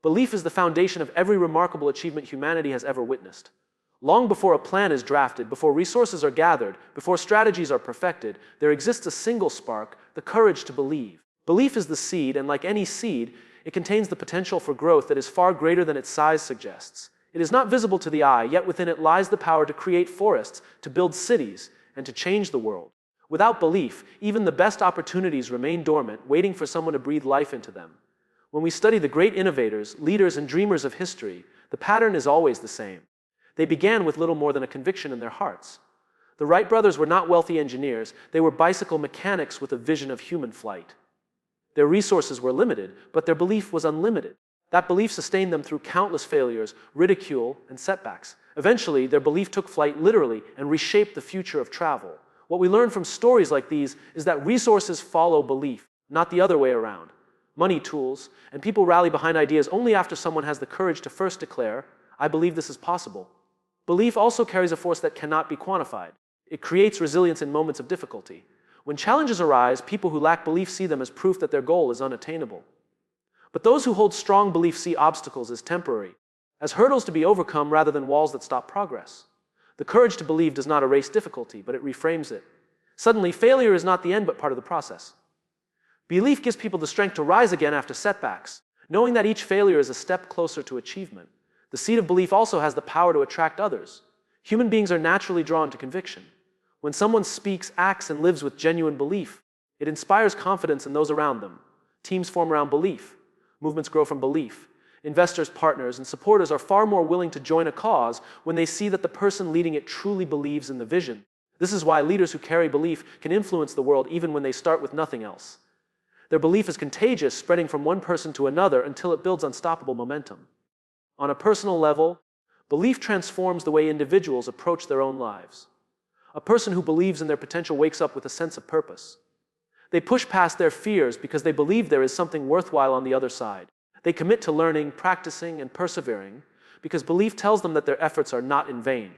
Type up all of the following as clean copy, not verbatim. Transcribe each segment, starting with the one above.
Belief is the foundation of every remarkable achievement humanity has ever witnessed. Long before a plan is drafted, before resources are gathered, before strategies are perfected, there exists a single spark, the courage to believe. Belief is the seed, and like any seed, it contains the potential for growth that is far greater than its size suggests. It is not visible to the eye, yet within it lies the power to create forests, to build cities, and to change the world. Without belief, even the best opportunities remain dormant, waiting for someone to breathe life into them. When we study the great innovators, leaders, and dreamers of history, the pattern is always the same. They began with little more than a conviction in their hearts. The Wright brothers were not wealthy engineers, they were bicycle mechanics with a vision of human flight. Their resources were limited, but their belief was unlimited. That belief sustained them through countless failures, ridicule, and setbacks. Eventually, their belief took flight literally and reshaped the future of travel. What we learn from stories like these is that resources follow belief, not the other way around. Money, tools, and people rally behind ideas only after someone has the courage to first declare, "I believe this is possible." Belief also carries a force that cannot be quantified. It creates resilience in moments of difficulty. When challenges arise, people who lack belief see them as proof that their goal is unattainable. But those who hold strong belief see obstacles as temporary, as hurdles to be overcome rather than walls that stop progress. The courage to believe does not erase difficulty, but it reframes it. Suddenly, failure is not the end but part of the process. Belief gives people the strength to rise again after setbacks, knowing that each failure is a step closer to achievement. The seed of belief also has the power to attract others. Human beings are naturally drawn to conviction. When someone speaks, acts, and lives with genuine belief, it inspires confidence in those around them. Teams form around belief. Movements grow from belief. Investors, partners, and supporters are far more willing to join a cause when they see that the person leading it truly believes in the vision. This is why leaders who carry belief can influence the world even when they start with nothing else. Their belief is contagious, spreading from one person to another until it builds unstoppable momentum. On a personal level, belief transforms the way individuals approach their own lives. A person who believes in their potential wakes up with a sense of purpose. They push past their fears because they believe there is something worthwhile on the other side. They commit to learning, practicing, and persevering because belief tells them that their efforts are not in vain.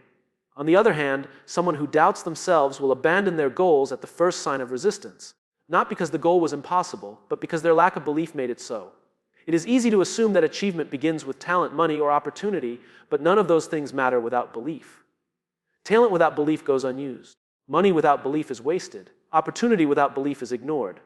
On the other hand, someone who doubts themselves will abandon their goals at the first sign of resistance, not because the goal was impossible, but because their lack of belief made it so. It is easy to assume that achievement begins with talent, money, or opportunity, but none of those things matter without belief. Talent without belief goes unused. Money without belief is wasted. Opportunity without belief is ignored.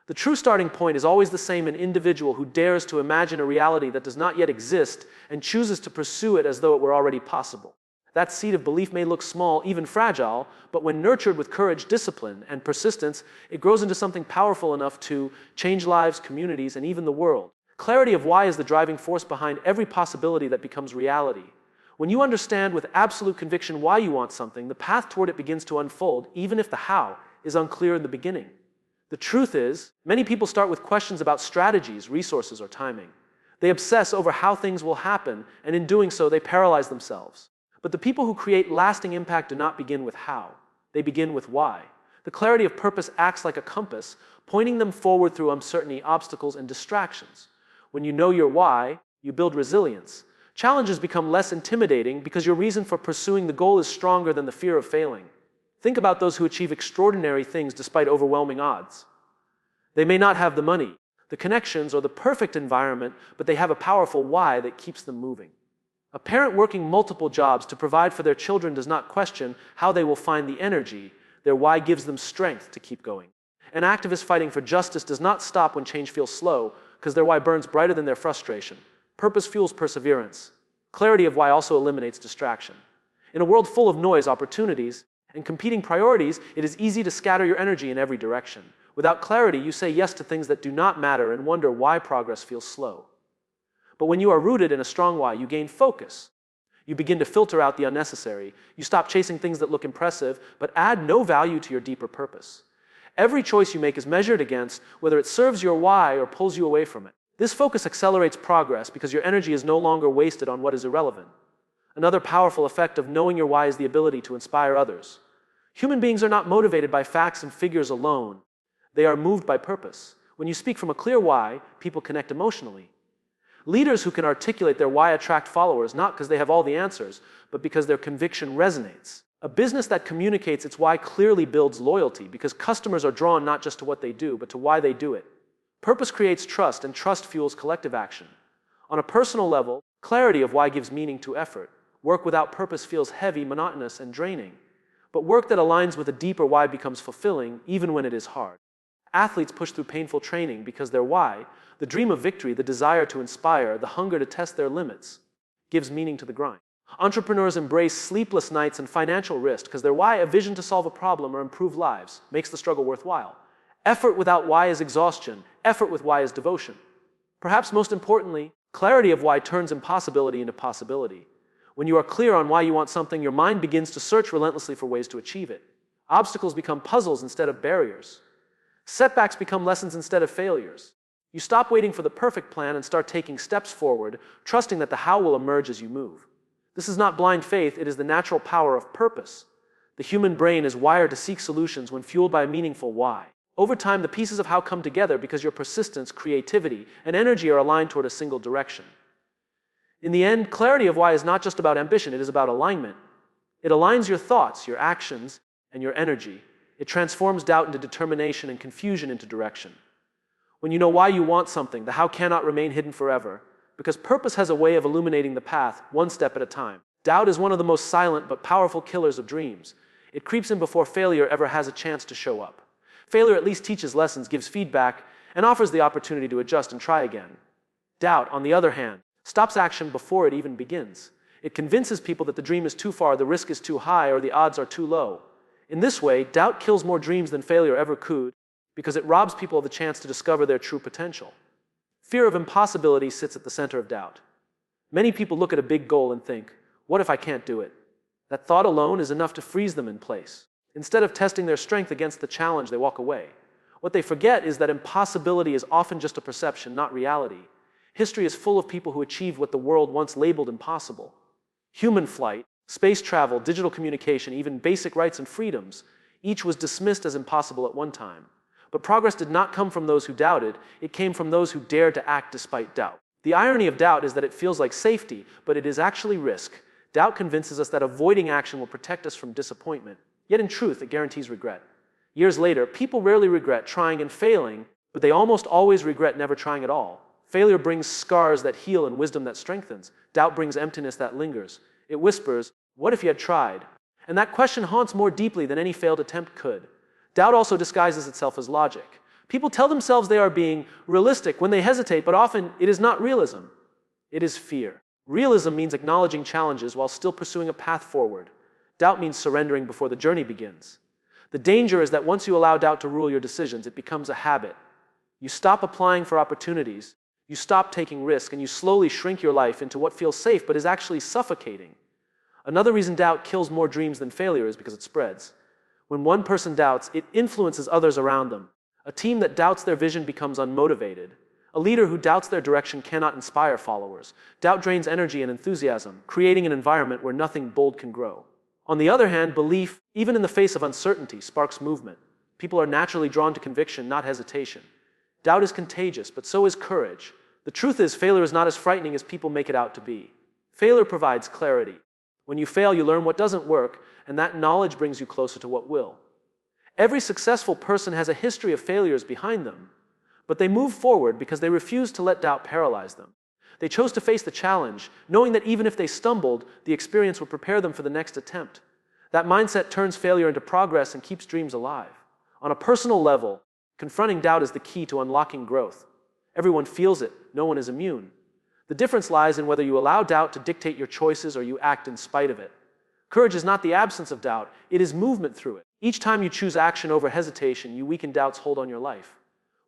The true starting point is always the same: an individual who dares to imagine a reality that does not yet exist and chooses to pursue it as though it were already possible. That seed of belief may look small, even fragile, but when nurtured with courage, discipline, and persistence, it grows into something powerful enough to change lives, communities, and even the world. Clarity of why is the driving force behind every possibility that becomes reality. When you understand with absolute conviction why you want something, the path toward it begins to unfold, even if the how is unclear in the beginning. The truth is, many people start with questions about strategies, resources, or timing. They obsess over how things will happen, and in doing so, they paralyze themselves. But the people who create lasting impact do not begin with how. They begin with why. The clarity of purpose acts like a compass, pointing them forward through uncertainty, obstacles, and distractions. When you know your why, you build resilience. Challenges become less intimidating because your reason for pursuing the goal is stronger than the fear of failing. Think about those who achieve extraordinary things despite overwhelming odds. They may not have the money, the connections, or the perfect environment, but they have a powerful why that keeps them moving. A parent working multiple jobs to provide for their children does not question how they will find the energy. Their why gives them strength to keep going. An activist fighting for justice does not stop when change feels slow, because their why burns brighter than their frustration. Purpose fuels perseverance. Clarity of why also eliminates distraction. In a world full of noise, opportunities, and competing priorities, it is easy to scatter your energy in every direction. Without clarity, you say yes to things that do not matter and wonder why progress feels slow. But when you are rooted in a strong why, you gain focus. You begin to filter out the unnecessary. You stop chasing things that look impressive, but add no value to your deeper purpose. Every choice you make is measured against whether it serves your why or pulls you away from it. This focus accelerates progress because your energy is no longer wasted on what is irrelevant. Another powerful effect of knowing your why is the ability to inspire others. Human beings are not motivated by facts and figures alone. They are moved by purpose. When you speak from a clear why, people connect emotionally. Leaders who can articulate their why attract followers, not because they have all the answers, but because their conviction resonates. A business that communicates its why clearly builds loyalty because customers are drawn not just to what they do, but to why they do it. Purpose creates trust, and trust fuels collective action. On a personal level, clarity of why gives meaning to effort. Work without purpose feels heavy, monotonous, and draining. But work that aligns with a deeper why becomes fulfilling, even when it is hard. Athletes push through painful training because their why, the dream of victory, the desire to inspire, the hunger to test their limits, gives meaning to the grind. Entrepreneurs embrace sleepless nights and financial risk because their why, a vision to solve a problem or improve lives, makes the struggle worthwhile. Effort without why is exhaustion. Effort with why is devotion. Perhaps most importantly, clarity of why turns impossibility into possibility. When you are clear on why you want something, your mind begins to search relentlessly for ways to achieve it. Obstacles become puzzles instead of barriers. Setbacks become lessons instead of failures. You stop waiting for the perfect plan and start taking steps forward, trusting that the how will emerge as you move. This is not blind faith, it is the natural power of purpose. The human brain is wired to seek solutions when fueled by a meaningful why. Over time, the pieces of how come together because your persistence, creativity, and energy are aligned toward a single direction. In the end, clarity of why is not just about ambition, it is about alignment. It aligns your thoughts, your actions, and your energy. It transforms doubt into determination and confusion into direction. When you know why you want something, the how cannot remain hidden forever, because purpose has a way of illuminating the path, one step at a time. Doubt is one of the most silent but powerful killers of dreams. It creeps in before failure ever has a chance to show up. Failure at least teaches lessons, gives feedback, and offers the opportunity to adjust and try again. Doubt, on the other hand, stops action before it even begins. It convinces people that the dream is too far, the risk is too high, or the odds are too low. In this way, doubt kills more dreams than failure ever could, because it robs people of the chance to discover their true potential. Fear of impossibility sits at the center of doubt. Many people look at a big goal and think, what if I can't do it? That thought alone is enough to freeze them in place. Instead of testing their strength against the challenge, they walk away. What they forget is that impossibility is often just a perception, not reality. History is full of people who achieved what the world once labeled impossible. Human flight, space travel, digital communication, even basic rights and freedoms, each was dismissed as impossible at one time. But progress did not come from those who doubted, it came from those who dared to act despite doubt. The irony of doubt is that it feels like safety, but it is actually risk. Doubt convinces us that avoiding action will protect us from disappointment. Yet in truth, it guarantees regret. Years later, people rarely regret trying and failing, but they almost always regret never trying at all. Failure brings scars that heal and wisdom that strengthens. Doubt brings emptiness that lingers. It whispers, what if you had tried? And that question haunts more deeply than any failed attempt could. Doubt also disguises itself as logic. People tell themselves they are being realistic when they hesitate, but often it is not realism. It is fear. Realism means acknowledging challenges while still pursuing a path forward. Doubt means surrendering before the journey begins. The danger is that once you allow doubt to rule your decisions, it becomes a habit. You stop applying for opportunities, you stop taking risks, and you slowly shrink your life into what feels safe but is actually suffocating. Another reason doubt kills more dreams than failure is because it spreads. When one person doubts, it influences others around them. A team that doubts their vision becomes unmotivated. A leader who doubts their direction cannot inspire followers. Doubt drains energy and enthusiasm, creating an environment where nothing bold can grow. On the other hand, belief, even in the face of uncertainty, sparks movement. People are naturally drawn to conviction, not hesitation. Doubt is contagious, but so is courage. The truth is, failure is not as frightening as people make it out to be. Failure provides clarity. When you fail, you learn what doesn't work, and that knowledge brings you closer to what will. Every successful person has a history of failures behind them, but they move forward because they refuse to let doubt paralyze them. They chose to face the challenge, knowing that even if they stumbled, the experience would prepare them for the next attempt. That mindset turns failure into progress and keeps dreams alive. On a personal level, confronting doubt is the key to unlocking growth. Everyone feels it, no one is immune. The difference lies in whether you allow doubt to dictate your choices or you act in spite of it. Courage is not the absence of doubt, it is movement through it. Each time you choose action over hesitation, you weaken doubt's hold on your life.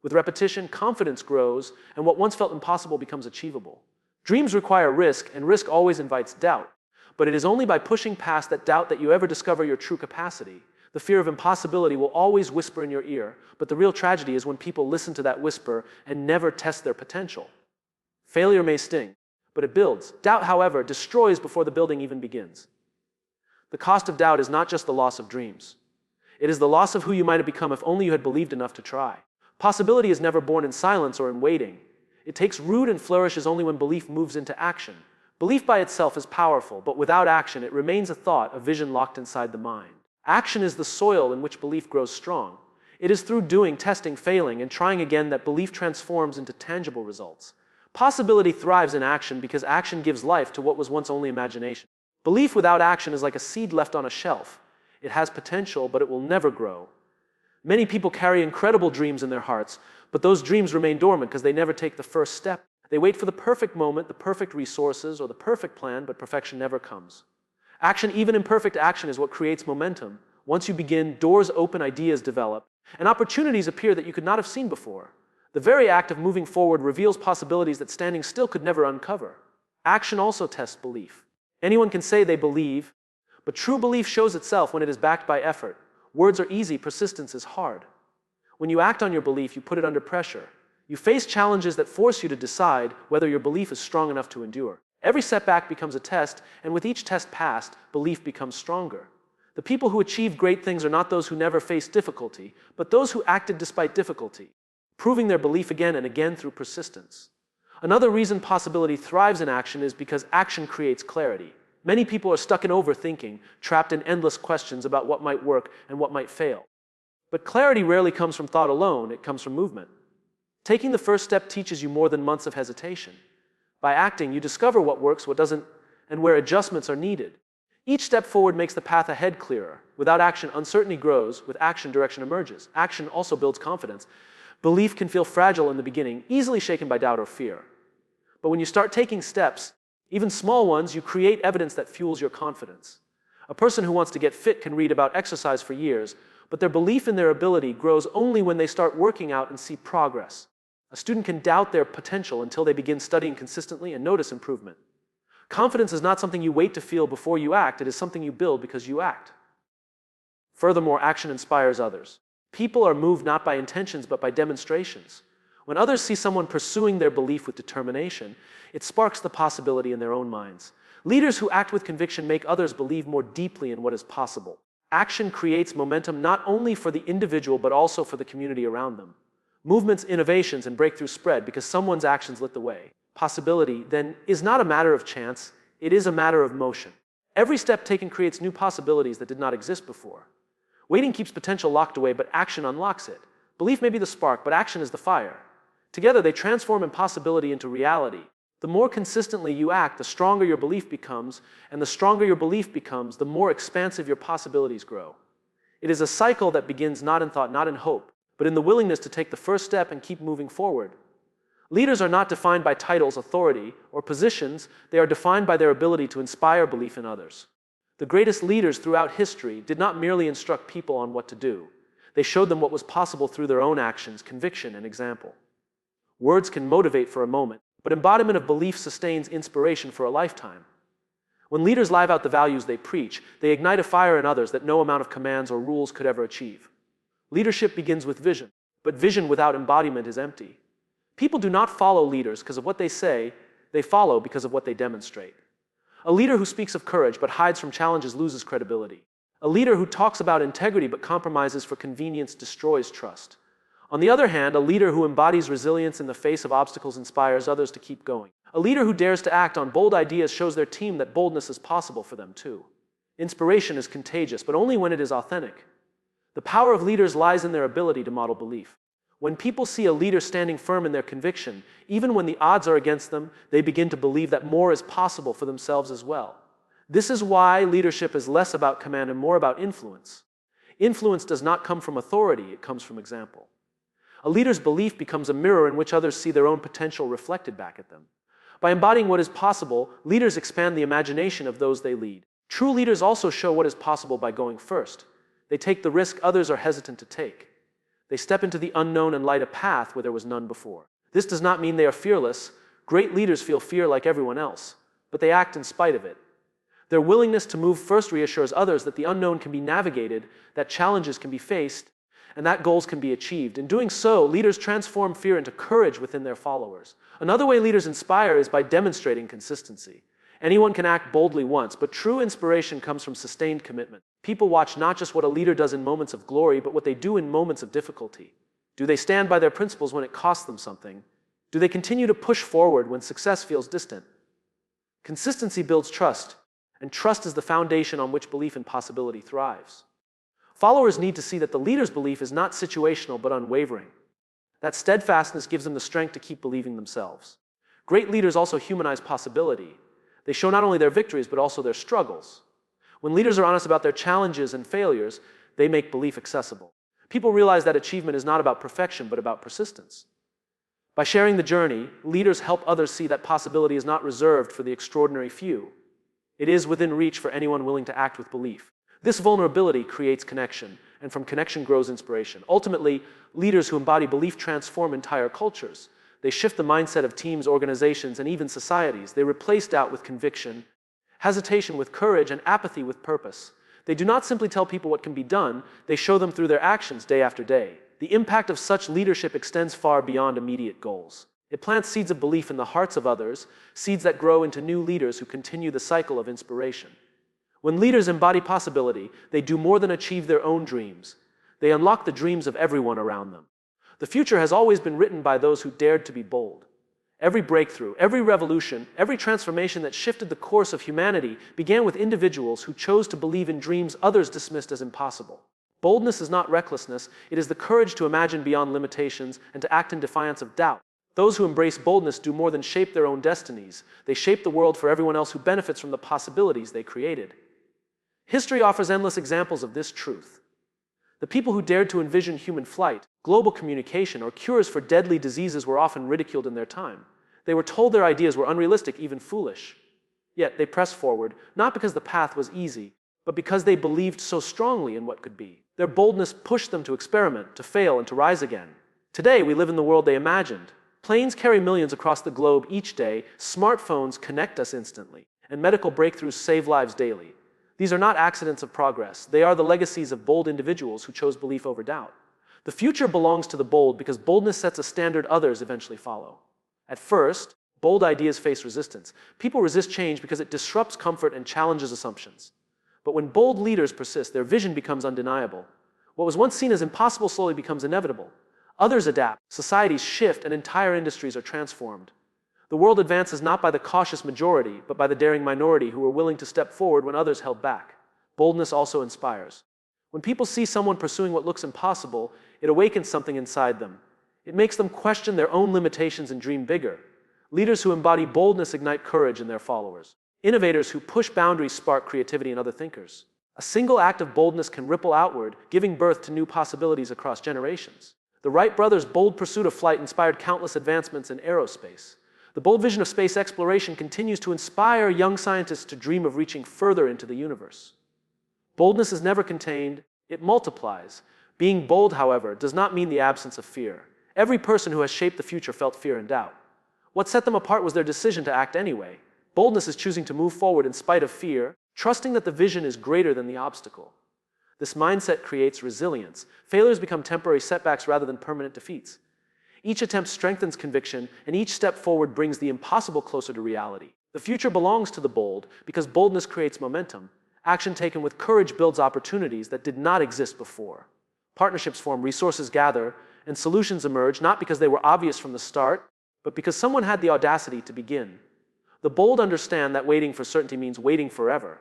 With repetition, confidence grows, and what once felt impossible becomes achievable. Dreams require risk, and risk always invites doubt. But it is only by pushing past that doubt that you ever discover your true capacity. The fear of impossibility will always whisper in your ear, but the real tragedy is when people listen to that whisper and never test their potential. Failure may sting, but it builds. Doubt, however, destroys before the building even begins. The cost of doubt is not just the loss of dreams. It is the loss of who you might have become if only you had believed enough to try. Possibility is never born in silence or in waiting. It takes root and flourishes only when belief moves into action. Belief by itself is powerful, but without action, it remains a thought, a vision locked inside the mind. Action is the soil in which belief grows strong. It is through doing, testing, failing, and trying again that belief transforms into tangible results. Possibility thrives in action because action gives life to what was once only imagination. Belief without action is like a seed left on a shelf. It has potential, but it will never grow. Many people carry incredible dreams in their hearts, but those dreams remain dormant because they never take the first step. They wait for the perfect moment, the perfect resources, or the perfect plan, but perfection never comes. Action, even imperfect action, is what creates momentum. Once you begin, doors open, ideas develop, and opportunities appear that you could not have seen before. The very act of moving forward reveals possibilities that standing still could never uncover. Action also tests belief. Anyone can say they believe, but true belief shows itself when it is backed by effort. Words are easy, persistence is hard. When you act on your belief, you put it under pressure. You face challenges that force you to decide whether your belief is strong enough to endure. Every setback becomes a test, and with each test passed, belief becomes stronger. The people who achieve great things are not those who never faced difficulty, but those who acted despite difficulty, proving their belief again and again through persistence. Another reason possibility thrives in action is because action creates clarity. Many people are stuck in overthinking, trapped in endless questions about what might work and what might fail. But clarity rarely comes from thought alone, it comes from movement. Taking the first step teaches you more than months of hesitation. By acting, you discover what works, what doesn't, and where adjustments are needed. Each step forward makes the path ahead clearer. Without action, uncertainty grows. With action, direction emerges. Action also builds confidence. Belief can feel fragile in the beginning, easily shaken by doubt or fear. But when you start taking steps, even small ones, you create evidence that fuels your confidence. A person who wants to get fit can read about exercise for years, but their belief in their ability grows only when they start working out and see progress. A student can doubt their potential until they begin studying consistently and notice improvement. Confidence is not something you wait to feel before you act, it is something you build because you act. Furthermore, action inspires others. People are moved not by intentions but by demonstrations. When others see someone pursuing their belief with determination, it sparks the possibility in their own minds. Leaders who act with conviction make others believe more deeply in what is possible. Action creates momentum not only for the individual but also for the community around them. Movements, innovations, and breakthroughs spread because someone's actions lit the way. Possibility, then, is not a matter of chance, it is a matter of motion. Every step taken creates new possibilities that did not exist before. Waiting keeps potential locked away, but action unlocks it. Belief may be the spark, but action is the fire. Together, they transform impossibility into reality. The more consistently you act, the stronger your belief becomes, and the stronger your belief becomes, the more expansive your possibilities grow. It is a cycle that begins not in thought, not in hope, but in the willingness to take the first step and keep moving forward. Leaders are not defined by titles, authority, or positions. They are defined by their ability to inspire belief in others. The greatest leaders throughout history did not merely instruct people on what to do. They showed them what was possible through their own actions, conviction, and example. Words can motivate for a moment, but embodiment of belief sustains inspiration for a lifetime. When leaders live out the values they preach, they ignite a fire in others that no amount of commands or rules could ever achieve. Leadership begins with vision, but vision without embodiment is empty. People do not follow leaders because of what they say, they follow because of what they demonstrate. A leader who speaks of courage but hides from challenges loses credibility. A leader who talks about integrity but compromises for convenience destroys trust. On the other hand, a leader who embodies resilience in the face of obstacles inspires others to keep going. A leader who dares to act on bold ideas shows their team that boldness is possible for them too. Inspiration is contagious, but only when it is authentic. The power of leaders lies in their ability to model belief. When people see a leader standing firm in their conviction, even when the odds are against them, they begin to believe that more is possible for themselves as well. This is why leadership is less about command and more about influence. Influence does not come from authority, it comes from example. A leader's belief becomes a mirror in which others see their own potential reflected back at them. By embodying what is possible, leaders expand the imagination of those they lead. True leaders also show what is possible by going first. They take the risk others are hesitant to take. They step into the unknown and light a path where there was none before. This does not mean they are fearless. Great leaders feel fear like everyone else, but they act in spite of it. Their willingness to move first reassures others that the unknown can be navigated, that challenges can be faced, and that goals can be achieved. In doing so, leaders transform fear into courage within their followers. Another way leaders inspire is by demonstrating consistency. Anyone can act boldly once, but true inspiration comes from sustained commitment. People watch not just what a leader does in moments of glory, but what they do in moments of difficulty. Do they stand by their principles when it costs them something? Do they continue to push forward when success feels distant? Consistency builds trust, and trust is the foundation on which belief in possibility thrives. Followers need to see that the leader's belief is not situational but unwavering. That steadfastness gives them the strength to keep believing themselves. Great leaders also humanize possibility. They show not only their victories, but also their struggles. When leaders are honest about their challenges and failures, they make belief accessible. People realize that achievement is not about perfection, but about persistence. By sharing the journey, leaders help others see that possibility is not reserved for the extraordinary few. It is within reach for anyone willing to act with belief. This vulnerability creates connection, and from connection grows inspiration. Ultimately, leaders who embody belief transform entire cultures. They shift the mindset of teams, organizations, and even societies. They replace doubt with conviction, hesitation with courage, and apathy with purpose. They do not simply tell people what can be done, they show them through their actions day after day. The impact of such leadership extends far beyond immediate goals. It plants seeds of belief in the hearts of others, seeds that grow into new leaders who continue the cycle of inspiration. When leaders embody possibility, they do more than achieve their own dreams. They unlock the dreams of everyone around them. The future has always been written by those who dared to be bold. Every breakthrough, every revolution, every transformation that shifted the course of humanity began with individuals who chose to believe in dreams others dismissed as impossible. Boldness is not recklessness, it is the courage to imagine beyond limitations and to act in defiance of doubt. Those who embrace boldness do more than shape their own destinies. They shape the world for everyone else who benefits from the possibilities they created. History offers endless examples of this truth. The people who dared to envision human flight, global communication, or cures for deadly diseases were often ridiculed in their time. They were told their ideas were unrealistic, even foolish. Yet they pressed forward, not because the path was easy, but because they believed so strongly in what could be. Their boldness pushed them to experiment, to fail, and to rise again. Today, we live in the world they imagined. Planes carry millions across the globe each day, smartphones connect us instantly, and medical breakthroughs save lives daily. These are not accidents of progress. They are the legacies of bold individuals who chose belief over doubt. The future belongs to the bold because boldness sets a standard others eventually follow. At first, bold ideas face resistance. People resist change because it disrupts comfort and challenges assumptions. But when bold leaders persist, their vision becomes undeniable. What was once seen as impossible slowly becomes inevitable. Others adapt, societies shift, and entire industries are transformed. The world advances not by the cautious majority, but by the daring minority who are willing to step forward when others held back. Boldness also inspires. When people see someone pursuing what looks impossible, it awakens something inside them. It makes them question their own limitations and dream bigger. Leaders who embody boldness ignite courage in their followers. Innovators who push boundaries spark creativity in other thinkers. A single act of boldness can ripple outward, giving birth to new possibilities across generations. The Wright brothers' bold pursuit of flight inspired countless advancements in aerospace. The bold vision of space exploration continues to inspire young scientists to dream of reaching further into the universe. Boldness is never contained, it multiplies. Being bold, however, does not mean the absence of fear. Every person who has shaped the future felt fear and doubt. What set them apart was their decision to act anyway. Boldness is choosing to move forward in spite of fear, trusting that the vision is greater than the obstacle. This mindset creates resilience. Failures become temporary setbacks rather than permanent defeats. Each attempt strengthens conviction, and each step forward brings the impossible closer to reality. The future belongs to the bold because boldness creates momentum. Action taken with courage builds opportunities that did not exist before. Partnerships form, resources gather, and solutions emerge not because they were obvious from the start, but because someone had the audacity to begin. The bold understand that waiting for certainty means waiting forever.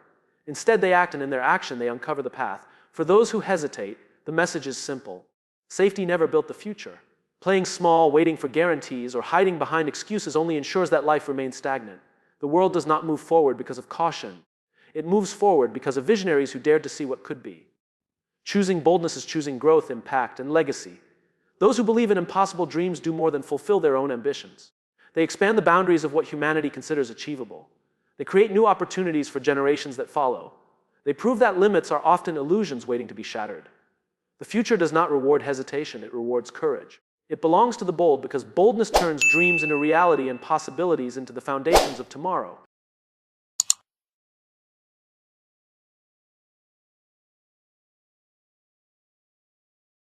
Instead, they act, and in their action, they uncover the path. For those who hesitate, the message is simple. Safety never built the future. Playing small, waiting for guarantees, or hiding behind excuses only ensures that life remains stagnant. The world does not move forward because of caution. It moves forward because of visionaries who dared to see what could be. Choosing boldness is choosing growth, impact, and legacy. Those who believe in impossible dreams do more than fulfill their own ambitions. They expand the boundaries of what humanity considers achievable. They create new opportunities for generations that follow. They prove that limits are often illusions waiting to be shattered. The future does not reward hesitation, it rewards courage. It belongs to the bold because boldness turns dreams into reality and possibilities into the foundations of tomorrow.